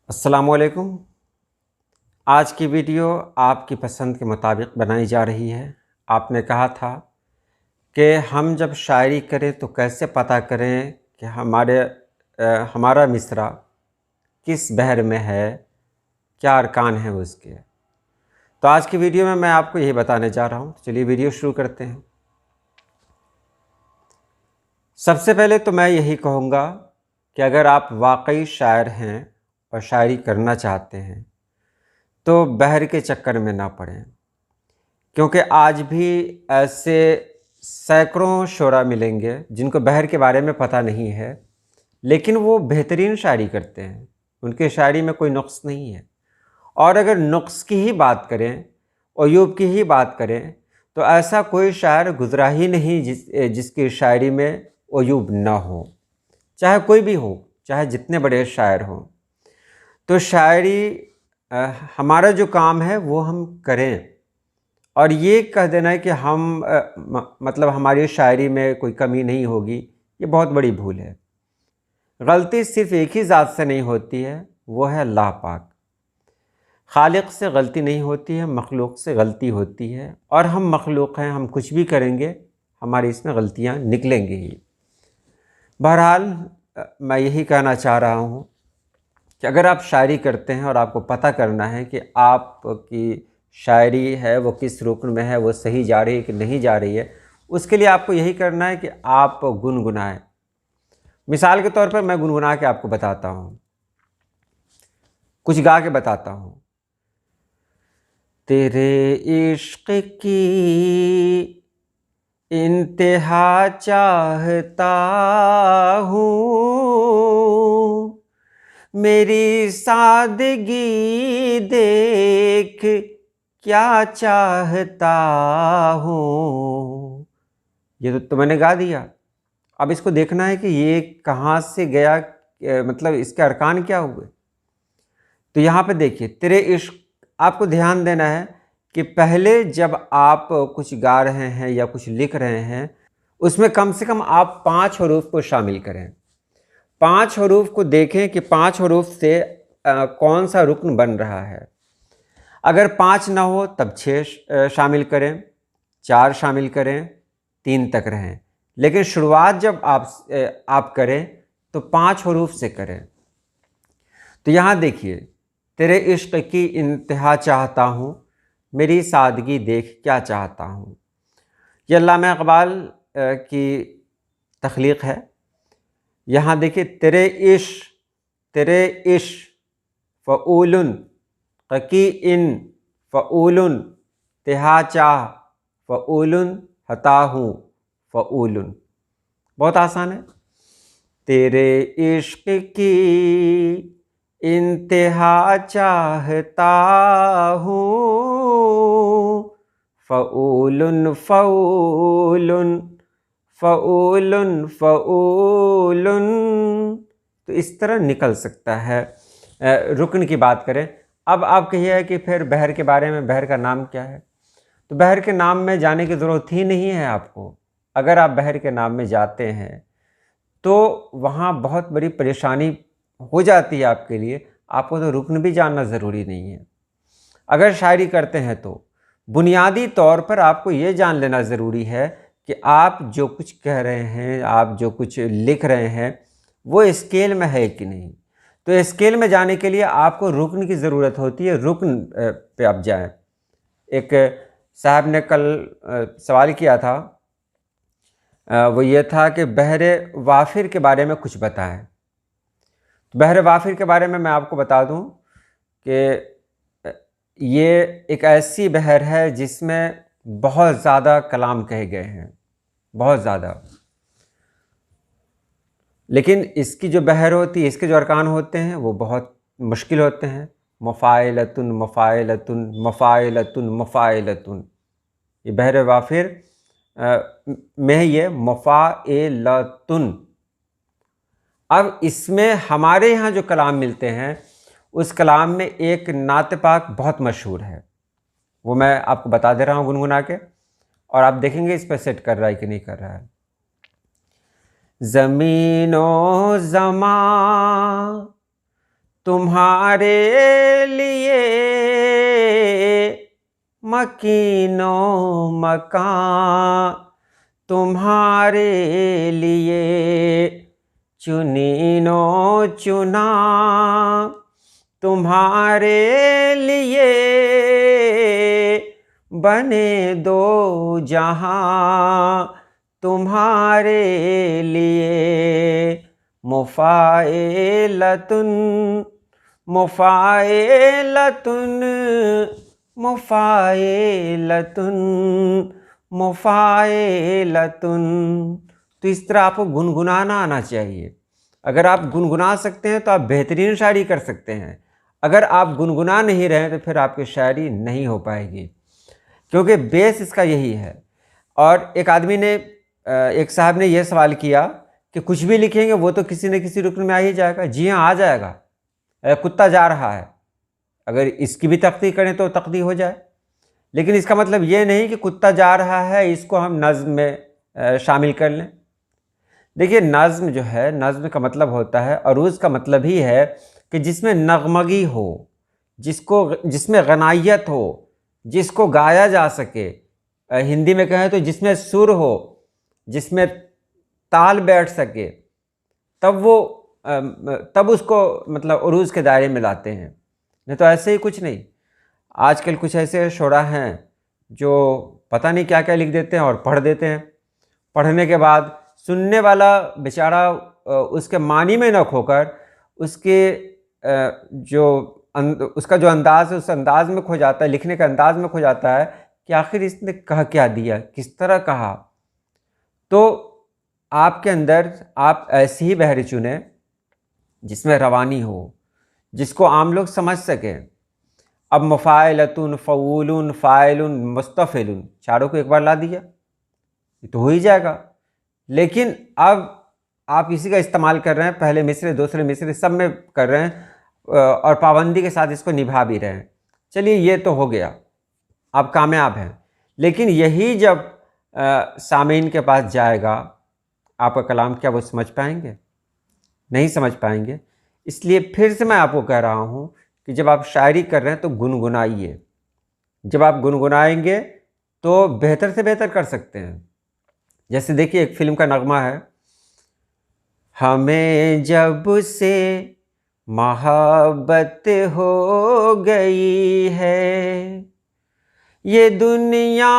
अस्सलामुअलैकुम। आज की वीडियो आपकी पसंद के मुताबिक बनाई जा रही है। आपने कहा था कि हम जब शायरी करें तो कैसे पता करें कि हमारा मिसरा किस बहर में है, क्या अरकान हैं उसके। तो आज की वीडियो में मैं आपको यही बताने जा रहा हूँ। चलिए वीडियो शुरू करते हैं। सबसे पहले तो मैं यही कहूँगा कि अगर आप वाकई शायर हैं और शायरी करना चाहते हैं तो बहर के चक्कर में ना पड़ें, क्योंकि आज भी ऐसे सैकड़ों शोरा मिलेंगे जिनको बहर के बारे में पता नहीं है, लेकिन वो बेहतरीन शायरी करते हैं। उनके शायरी में कोई नुक्स नहीं है। और अगर नुक्स की ही बात करें, अयूब की ही बात करें, तो ऐसा कोई शायर गुजरा ही नहीं जिसकी शायरी में अयूब ना हो, चाहे कोई भी हो, चाहे जितने बड़े शायर हों। तो शायरी हमारा जो काम है वो हम करें, और ये कह देना है कि मतलब हमारी शायरी में कोई कमी नहीं होगी, ये बहुत बड़ी भूल है। गलती सिर्फ एक ही ज़ात से नहीं होती है, वो है अल्लाह पाक। खालिक से गलती नहीं होती है, मखलूक से गलती होती है। और हम मखलूक हैं, हम कुछ भी करेंगे हमारी इसमें गलतियाँ निकलेंगी ही। बहरहाल मैं यही कहना चाह रहा हूँ कि अगर आप शायरी करते हैं और आपको पता करना है कि आपकी शायरी है वो किस रुकन में है, वो सही जा रही है कि नहीं जा रही है, उसके लिए आपको यही करना है कि आप गुनगुनाएं। मिसाल के तौर पर मैं गुनगुना के आपको बताता हूँ, कुछ गा के बताता हूँ। तेरे इश्क की इंतहा चाहता हूँ, मेरी सादगी देख क्या चाहता हूँ। ये तो मैंने गा दिया। अब इसको देखना है कि ये कहाँ से गया, मतलब इसके अरकान क्या हुए। तो यहाँ पे देखिए, तेरे इश्क, आपको ध्यान देना है कि पहले जब आप कुछ गा रहे हैं या कुछ लिख रहे हैं, उसमें कम से कम आप 5 हरूफ को शामिल करें। 5 हरूफ को देखें कि 5 हरूफ से कौन सा रुकन बन रहा है। अगर 5 ना हो तब 6 शामिल करें, 4 शामिल करें, 3 तक रहें। लेकिन शुरुआत जब आप करें तो 5 हरूफ से करें। तो यहाँ देखिए, तेरे इश्क की इंतहा चाहता हूँ, मेरी सादगी देख क्या चाहता हूँ। ये अल्लामा इक़बाल की तख्लीक़ है। यहाँ देखिए, तेरे इश्क फ़ऊलुन क़की इन फ़ऊलुन तिहा चाह फ़ऊलुन हताहूँ फ़ऊलुन। बहुत आसान है। तेरे इश्क की इंतहा चाहता हूँ, फ़ऊलुन फ़ऊलुन फ़ऊलुन फ़ऊलुन। तो इस तरह निकल सकता है। रुकन की बात करें, अब आप कहिए कि फिर बहर के बारे में, बहर का नाम क्या है। तो बहर के नाम में जाने की ज़रूरत ही नहीं है आपको। अगर आप बहर के नाम में जाते हैं तो वहाँ बहुत बड़ी परेशानी हो जाती है आपके लिए। आपको तो रुकन भी जानना ज़रूरी नहीं है। अगर शायरी करते हैं तो बुनियादी तौर पर आपको ये जान लेना ज़रूरी है कि आप जो कुछ कह रहे हैं, आप जो कुछ लिख रहे हैं, वो स्केल में है कि नहीं। तो स्केल में जाने के लिए आपको रुकन की ज़रूरत होती है। रुकन पे आप जाएं। एक साहब ने कल सवाल किया था, वो ये था कि बहरे वाफिर के बारे में कुछ बताएं। तो बहरे वाफिर के बारे में मैं आपको बता दूं कि ये एक ऐसी बहर है जिसमें बहुत ज़्यादा कलाम कहे गए हैं, बहुत ज़्यादा। लेकिन इसकी जो बहर होती है, इसके जो अरकान होते हैं वो बहुत मुश्किल होते हैं। मफ़ाइलतुन मफ़ाइलतुन मफ़ाइलतुन मफ़ाइलतुन, ये बहर वाफिर में ये मफ़ाइलतुन। अब इसमें हमारे यहाँ जो कलाम मिलते हैं, उस कलाम में एक नात पाक बहुत मशहूर है, वो मैं आपको बता दे रहा हूँ गुनगुना के, और आप देखेंगे इस पर सेट कर रहा है कि नहीं कर रहा है। ज़मीनो ज़मां तुम्हारे लिए मकीनों मकान, तुम्हारे लिए चुनीनो चुना, तुम्हारे लिए बने दो जहां, तुम्हारे लिए मुफ़ाइलतुन मुफ़ाइलतुन मुफ़ाइलतुन मुफ़ाइलतुन। तो इस तरह आपको गुनगुनाना आना चाहिए। अगर आप गुनगुना सकते हैं तो आप बेहतरीन शायरी कर सकते हैं। अगर आप गुनगुना नहीं रहे तो फिर आपकी शायरी नहीं हो पाएगी, क्योंकि बेस इसका यही है। और एक आदमी ने एक साहब ने यह सवाल किया कि कुछ भी लिखेंगे वो तो किसी न किसी रुकन में आ ही जाएगा। जी हाँ, आ जाएगा। कुत्ता जा रहा है, अगर इसकी भी तख्ती करें तो तख्ती हो जाए, लेकिन इसका मतलब ये नहीं कि कुत्ता जा रहा है इसको हम नज़्म में शामिल कर लें। देखिए, नज़्म जो है, नज़्म का मतलब होता है, अरूज़ का मतलब ही है कि जिसमें नगमगी हो, जिसमें गनायत हो, जिसको गाया जा सके। हिंदी में कहें तो जिसमें सुर हो, जिसमें ताल बैठ सके, तब उसको मतलब उरूज़ के दायरे में लाते हैं। नहीं तो ऐसे ही कुछ नहीं। आजकल कुछ ऐसे शुरा हैं जो पता नहीं क्या क्या लिख देते हैं और पढ़ देते हैं। पढ़ने के बाद सुनने वाला बेचारा उसके मानी में न खोकर उसके उसका जो अंदाज़ है उस अंदाज में खो जाता है, लिखने के अंदाज में खो जाता है कि आखिर इसने कह क्या दिया, किस तरह कहा। तो आपके अंदर आप ऐसी ही बहरी चुने जिसमें रवानी हो, जिसको आम लोग समझ सकें। अब मुफ़ाइलतुन, फ़ऊलुन, फ़ाइलुन, मुस्तफ़िलुन, चारों को एक बार ला दिया तो हो ही जाएगा। लेकिन अब आप इसी का इस्तेमाल कर रहे हैं, पहले मिसरे दूसरे मिसरे सब में कर रहे हैं और पाबंदी के साथ इसको निभा भी रहे हैं। चलिए, ये तो हो गया, आप कामयाब हैं। लेकिन यही जब सामीन के पास जाएगा आपका कलाम, क्या वो समझ पाएंगे? नहीं समझ पाएंगे। इसलिए फिर से मैं आपको कह रहा हूँ कि जब आप शायरी कर रहे हैं तो गुनगुनाइए। जब आप गुनगुनाएंगे तो बेहतर से बेहतर कर सकते हैं। जैसे देखिए, एक फिल्म का नगमा है, हमें जब से मोहब्बत हो गई है, ये दुनिया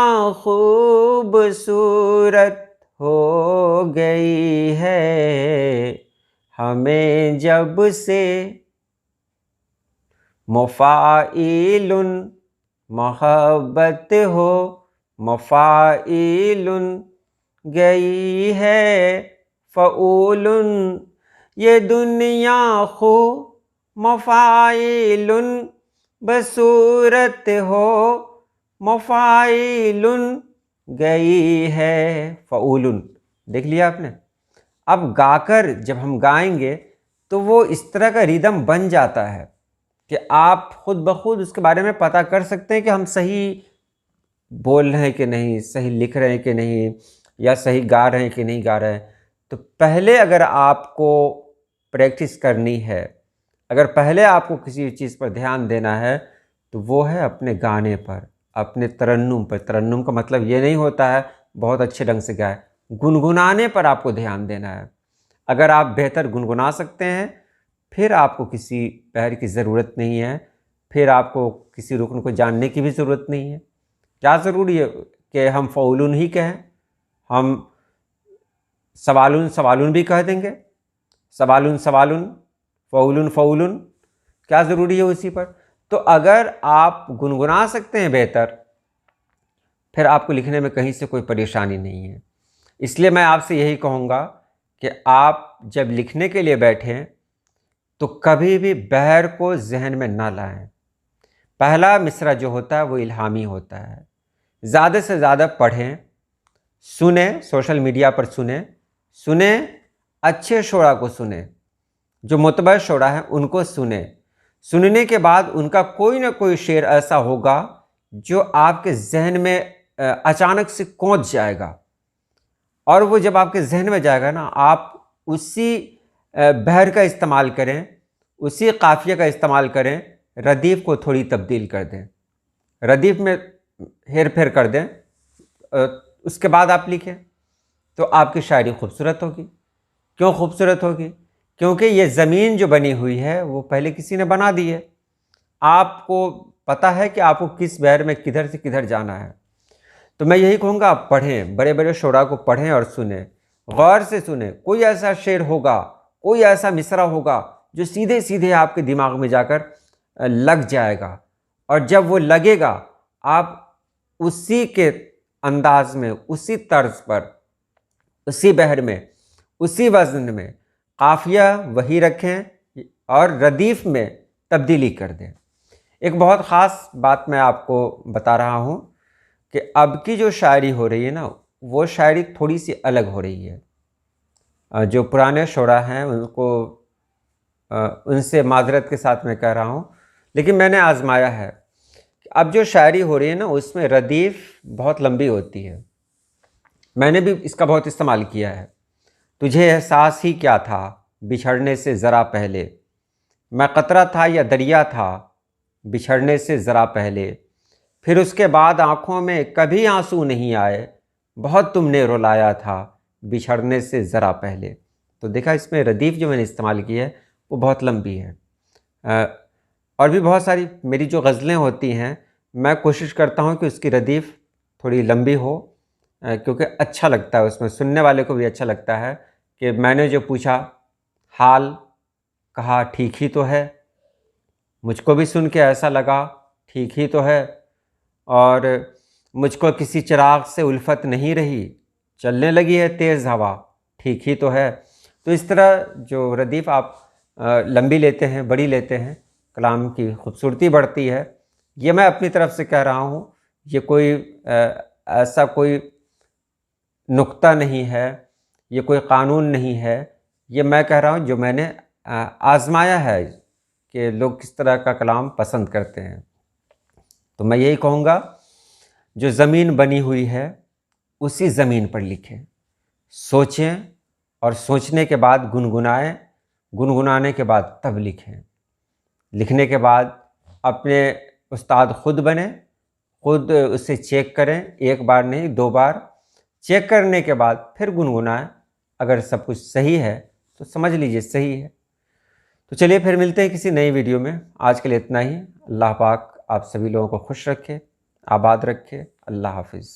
खूबसूरत हो गई है, हमें जब से मुफ़ाइलुन मोहब्बत हो मुफ़ाइलुन गई है फ़ऊलुन, ये दुनिया खू मुफ़ाइलुन बसूरत हो मुफ़ाइलुन गई है फ़ऊलुन। देख लिया आपने। अब गाकर जब हम गाएंगे तो वो इस तरह का रिदम बन जाता है कि आप खुद ब खुद उसके बारे में पता कर सकते हैं कि हम सही बोल रहे हैं कि नहीं, सही लिख रहे हैं कि नहीं, या सही गा रहे हैं कि नहीं गा रहे हैं। तो पहले अगर आपको प्रैक्टिस करनी है, अगर पहले आपको किसी चीज़ पर ध्यान देना है तो वो है अपने गाने पर, अपने तरन्नुम पर। तरन्नुम का मतलब ये नहीं होता है बहुत अच्छे ढंग से गाए, गुनगुनाने पर आपको ध्यान देना है। अगर आप बेहतर गुनगुना सकते हैं फिर आपको किसी पैर की ज़रूरत नहीं है, फिर आपको किसी रुकन को जानने की भी ज़रूरत नहीं है। क्या ज़रूरी है कि हम फ़ऊलुन ही कहें? हम सवालुन सवालुन भी कह देंगे, सवालुन सवालुन, फ़ऊलुन फ़ऊलुन, क्या ज़रूरी है उसी पर? तो अगर आप गुनगुना सकते हैं बेहतर, फिर आपको लिखने में कहीं से कोई परेशानी नहीं है। इसलिए मैं आपसे यही कहूँगा कि आप जब लिखने के लिए बैठें तो कभी भी बहर को जहन में ना लाएं। पहला मिसरा जो होता है वो इल्हामी होता है। ज़्यादा से ज़्यादा पढ़ें, सुने, सोशल मीडिया पर सुने, अच्छे शोरा को सुने, जो मुतबर शोरा है उनको सुने। सुनने के बाद उनका कोई ना कोई शेर ऐसा होगा जो आपके जहन में अचानक से कौंध जाएगा, और वो जब आपके जहन में जाएगा ना, आप उसी बहर का इस्तेमाल करें, उसी काफ़िया का इस्तेमाल करें, रदीफ़ को थोड़ी तब्दील कर दें, रदीफ़ में हेर फेर कर दें, उसके बाद आप लिखें तो आपकी शायरी खूबसूरत होगी। क्यों खूबसूरत होगी? क्योंकि ये ज़मीन जो बनी हुई है वो पहले किसी ने बना दी है। आपको पता है कि आपको किस बहर में किधर से किधर जाना है। तो मैं यही कहूँगा, आप पढ़ें, बड़े बड़े शुरा को पढ़ें और सुनें, गौर से सुनें। कोई ऐसा शेर होगा, कोई ऐसा मिसरा होगा जो सीधे सीधे आपके दिमाग में जाकर लग जाएगा, और जब वो लगेगा आप उसी के अंदाज में, उसी तर्ज पर, उसी बहर में, उसी वज़न में काफ़िया वही रखें और रदीफ़ में तब्दीली कर दें। एक बहुत ख़ास बात मैं आपको बता रहा हूँ कि अब की जो शायरी हो रही है ना, वो शायरी थोड़ी सी अलग हो रही है। जो पुराने शुरा हैं उनको उनसे माज़रत के साथ मैं कह रहा हूँ, लेकिन मैंने आज़माया है कि अब जो शायरी हो रही है ना, उसमें रदीफ़ बहुत लंबी होती है। मैंने भी इसका बहुत इस्तेमाल किया है। तुझे एहसास ही क्या था बिछड़ने से ज़रा पहले, मैं कतरा था या दरिया था बिछड़ने से ज़रा पहले, फिर उसके बाद आँखों में कभी आंसू नहीं आए, बहुत तुमने रुलाया था बिछड़ने से ज़रा पहले। तो देखा, इसमें रदीफ़ जो मैंने इस्तेमाल की है वो बहुत लंबी है। और भी बहुत सारी मेरी जो गज़लें होती हैं, मैं कोशिश करता हूँ कि उसकी रदीफ़ थोड़ी लंबी हो, क्योंकि अच्छा लगता है, उसमें सुनने वाले को भी अच्छा लगता है कि मैंने जो पूछा हाल, कहा ठीक ही तो है, मुझको भी सुन के ऐसा लगा ठीक ही तो है, और मुझको किसी चिराग से उल्फत नहीं रही, चलने लगी है तेज़ हवा, ठीक ही तो है। तो इस तरह जो रदीफ़ आप लंबी लेते हैं, बड़ी लेते हैं, कलाम की खूबसूरती बढ़ती है। ये मैं अपनी तरफ से कह रहा हूँ, ये कोई ऐसा कोई नुक्ता नहीं है, ये कोई क़ानून नहीं है, ये मैं कह रहा हूँ जो मैंने आज़माया है कि लोग किस तरह का कलाम पसंद करते हैं। तो मैं यही कहूँगा, जो ज़मीन बनी हुई है उसी ज़मीन पर लिखें, सोचें और सोचने के बाद गुनगुनाएं, गुनगुनाने के बाद तब लिखें, लिखने के बाद अपने उस्ताद ख़ुद बने, ख़ुद उसे चेक करें, एक बार नहीं 2 बार चेक करने के बाद फिर गुनगुनाएं। अगर सब कुछ सही है तो समझ लीजिए सही है। तो चलिए फिर मिलते हैं किसी नई वीडियो में। आज के लिए इतना ही। अल्लाह पाक आप सभी लोगों को खुश रखे, आबाद रखे। अल्लाह हाफिज़।